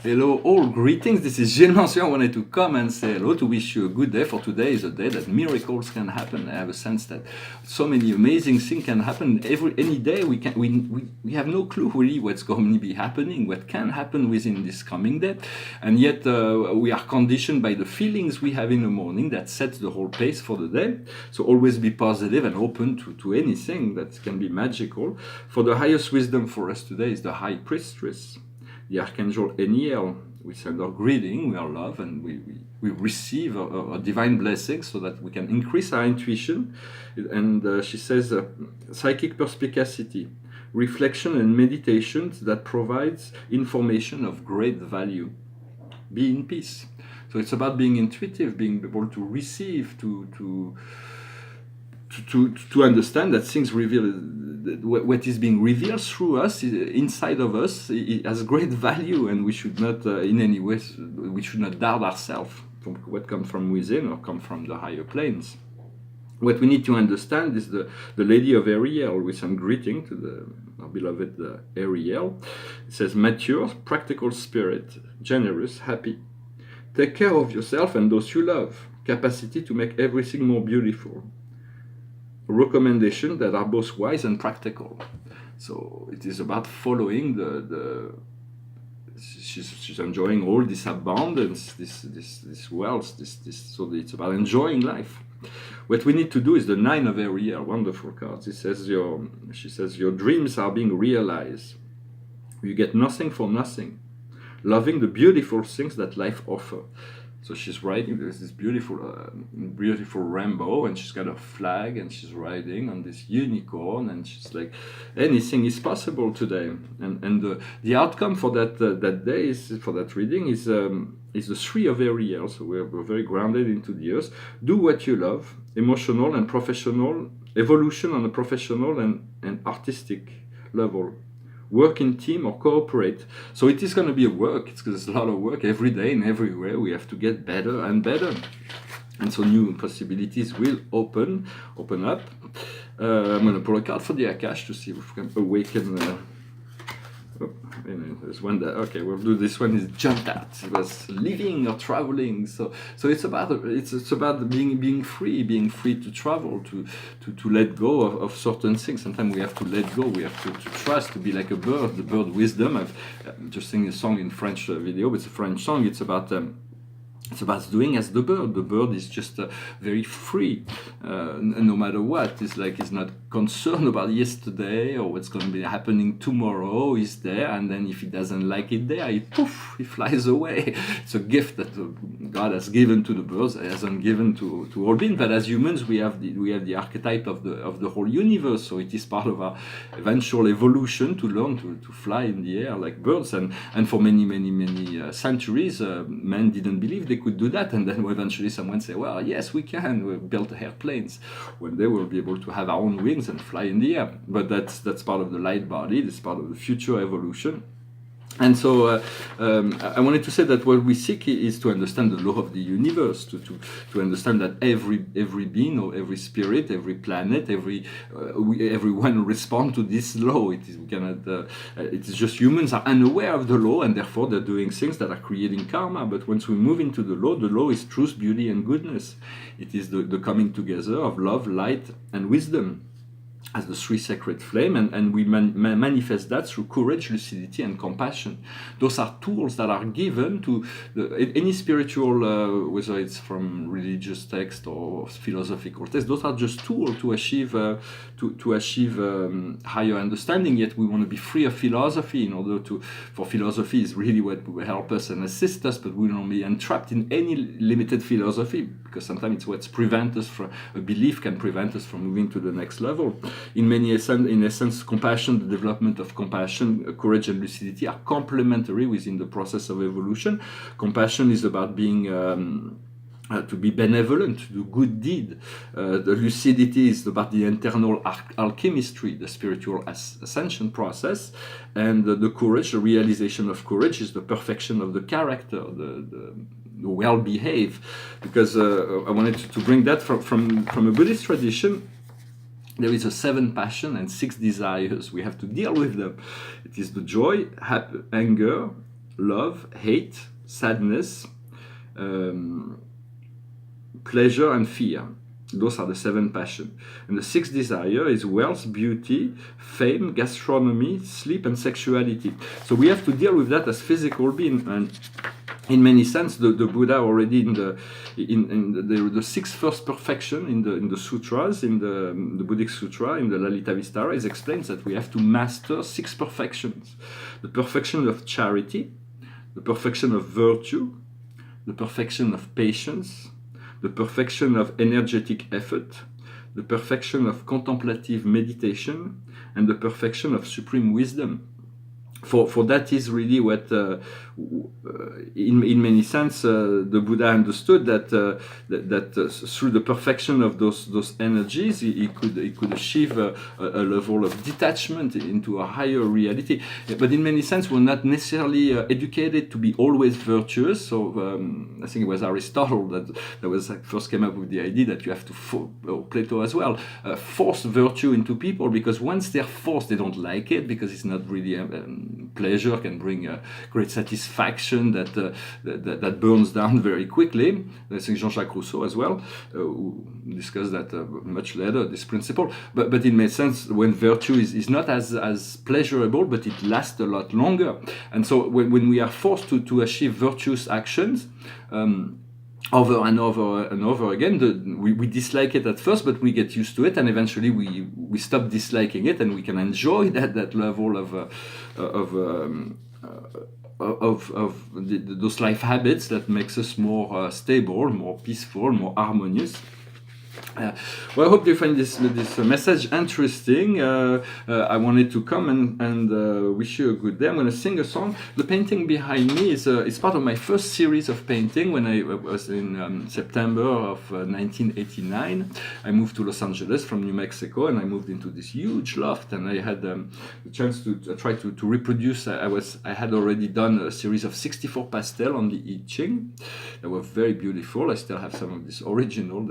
Hello all, greetings. This is Gilles Mansuet. I wanted to come and say hello, to wish you a good day, for today is a day that miracles can happen. I have a sense that so many amazing things can happen any day. We have no clue really what's going to be happening, what can happen within this coming day, and yet we are conditioned by the feelings we have in the morning that sets the whole pace for the day. So always be positive and open to anything that can be magical. For the highest wisdom for us today is the High Priestess, the Archangel Eniel. We send our greeting, we are love, and we receive a divine blessing so that we can increase our intuition. And she says, psychic perspicacity, reflection and meditations that provides information of great value. Be in peace. So it's about being intuitive, being able to receive, to understand that things reveal, what is being revealed through us, inside of us, it has great value, and we should not in any way, we should not doubt ourselves from what comes from within or come from the higher planes. What we need to understand is the Lady of Ariel, with some greeting to our beloved Ariel. It says, mature, practical spirit, generous, happy. Take care of yourself and those you love. Capacity to make everything more beautiful. Recommendations that are both wise and practical. So it is about following she's enjoying all this abundance, this wealth, so it's about enjoying life. What we need to do is the Nine of Ariel, wonderful cards. She says your dreams are being realized. You get nothing for nothing. Loving the beautiful things that life offers. So she's riding, there's this beautiful rainbow, and she's got a flag, and she's riding on this unicorn, and she's like, anything is possible today. And the outcome for that day is, for that reading, is the Three of Ariel. So we're very grounded into the earth. Do what you love, emotional and professional, evolution on a professional and artistic level. Work in team or cooperate. So it is going to be a work. It's a lot of work every day and everywhere. We have to get better and better. And so new possibilities will open up. I'm going to pull a card for the Akash to see if we can awaken. There's one that, okay, we'll do this one. Is jumped out. It was living or traveling. So it's about being free to travel, to let go of certain things. Sometimes we have to let go. We have to trust, to be like a bird. The bird wisdom. I've just sing a song in French video. It's a French song. It's about doing as the bird. The bird is just very free, no matter what. It's like he's not concerned about yesterday or what's going to be happening tomorrow. He's there, and then if he doesn't like it there, he flies away. It's a gift that God has given to the birds, hasn't given to all beings. But as humans, we have the archetype of the whole universe. So it is part of our eventual evolution to learn to fly in the air like birds. And for many centuries, men didn't believe they could do that, and then eventually someone say, well, yes, we can. We built airplanes. One day we'll be able to have our own wings and fly in the air. But that's part of the light body. That's part of the future evolution. And so I wanted to say that what we seek is to understand the law of the universe, to understand that every being or every spirit, every planet, everyone respond to this law. It is just humans are unaware of the law, and therefore they're doing things that are creating karma. But once we move into the law is truth, beauty, and goodness. It is the coming together of love, light, and wisdom as the three sacred flame, and we manifest that through courage, lucidity, and compassion. Those are tools that are given to any spiritual, whether it's from religious text or philosophical text. Those are just tools to achieve higher understanding. Yet we want to be free of philosophy in order for philosophy is really what will help us and assist us, but we don't be entrapped in any limited philosophy, because sometimes it's what's prevent us from, a belief can prevent us from moving to the next level. In essence, compassion, the development of compassion, courage, and lucidity are complementary within the process of evolution. Compassion is about being to be benevolent, to do good deed. The lucidity is about the internal alchemistry, the spiritual ascension process, and the courage, the realization of courage, is the perfection of the character, the well-behaved. Because I wanted to bring that from a Buddhist tradition. There is a 7 passion and 6 desires. We have to deal with them. It is the joy, anger, love, hate, sadness, um, pleasure, and fear. Those are the 7 passions. And the 6th desire is wealth, beauty, fame, gastronomy, sleep, and sexuality. So we have to deal with that as physical being. And in many sense, the Buddha already in the 6 first perfection in the sutras, in the Buddhic sutra, in the Lalita Vistara, it explains that we have to master 6 perfections: the perfection of charity, the perfection of virtue, the perfection of patience, the perfection of energetic effort, the perfection of contemplative meditation, and the perfection of supreme wisdom. For that is really what, in many sense, the Buddha understood that through the perfection of those energies, he could achieve a level of detachment into a higher reality. But in many sense, we're not necessarily educated to be always virtuous. So I think it was Aristotle that was first came up with the idea that you have to, or Plato as well, force virtue into people, because once they're forced, they don't like it, because it's not really pleasure can bring great satisfaction that burns down very quickly. I think Jean-Jacques Rousseau as well, who discussed that much later, this principle. But it makes sense when virtue is not as pleasurable, but it lasts a lot longer. And so when we are forced to achieve virtuous actions, over and over and over again, we dislike it at first, but we get used to it, and eventually we stop disliking it, and we can enjoy that level of those life habits that makes us more stable, more peaceful, more harmonious. Well, I hope you find this message interesting. I wanted to come and wish you a good day. I'm going to sing a song. The painting behind me is part of my first series of painting. When I was in September of 1989, I moved to Los Angeles from New Mexico, and I moved into this huge loft, and I had the chance to try to reproduce. I had already done a series of 64 pastel on the I Ching. They were very beautiful. I still have some of this original.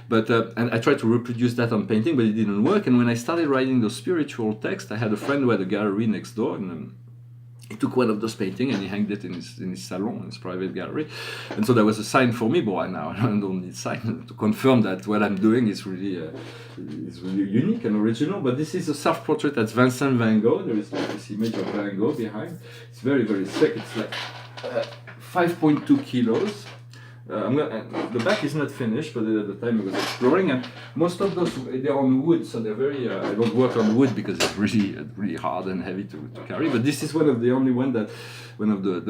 But and I tried to reproduce that on painting, but it didn't work. And when I started writing those spiritual texts, I had a friend who had a gallery next door, and he took one of those paintings and he hanged it in his salon, in his private gallery. And so that was a sign for me. Boy, now I don't need sign to confirm that what I'm doing is really unique and original. But this is a self-portrait. That's Vincent Van Gogh. There is this image of Van Gogh behind. It's very, very thick. It's like 5.2 kilos. The back is not finished, but at the time I was exploring, and most of those, they're on wood, so they're very, I don't work on wood because it's really hard and heavy to carry, but this is one of the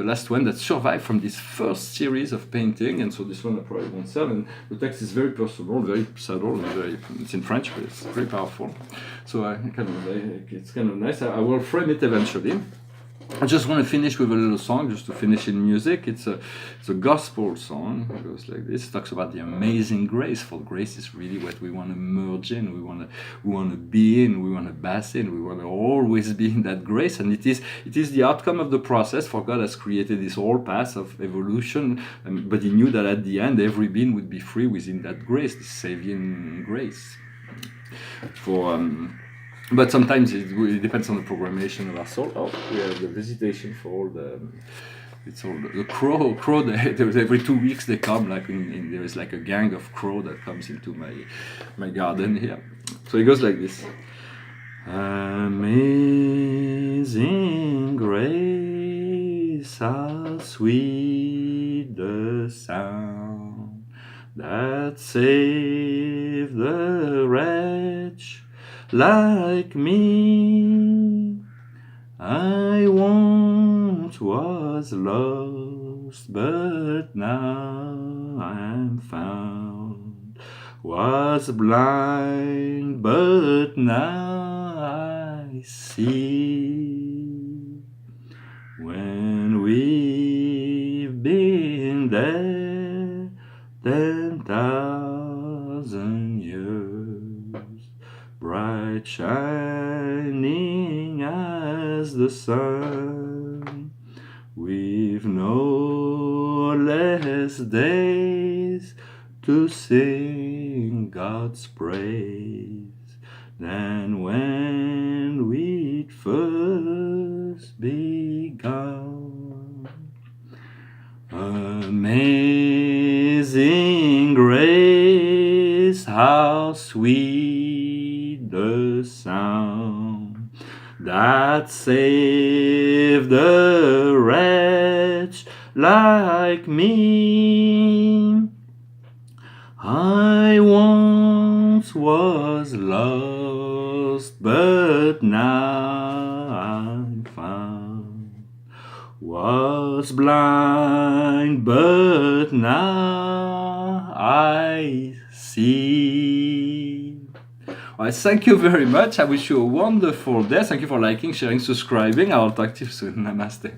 last one that survived from this first series of painting, and so this one I probably won't sell, and the text is very personal, very subtle, and it's in French, but it's very powerful, so it's kind of nice. I will frame it eventually. I just want to finish with a little song, just to finish in music. It's a gospel song. It goes like this. It talks about the amazing grace. For grace is really what we want to merge in. We want to be in. We want to bask in. We want to always be in that grace. And it is the outcome of the process. For God has created this whole path of evolution, but He knew that at the end every being would be free within that grace, this saving grace. But sometimes it depends on the programmation of our soul. Oh, we have the visitation for all the crow. Every 2 weeks they come. There is like a gang of crow that comes into my garden here. So it goes like this. Amazing grace, how sweet the sound that saved the wretch like me. I once was lost, but now I'm found. Was blind, but now I see. When we've been there 10,000 years, bright shining as the sun, we've no less days to sing God's praise than when we'd first begun. Amazing grace, how sweet the sound that saved a wretch like me. I once was lost, but now I'm found. Was blind, but now I see. All right, thank you very much. I wish you a wonderful day. Thank you for liking, sharing, subscribing. I'll talk to you soon. Namaste.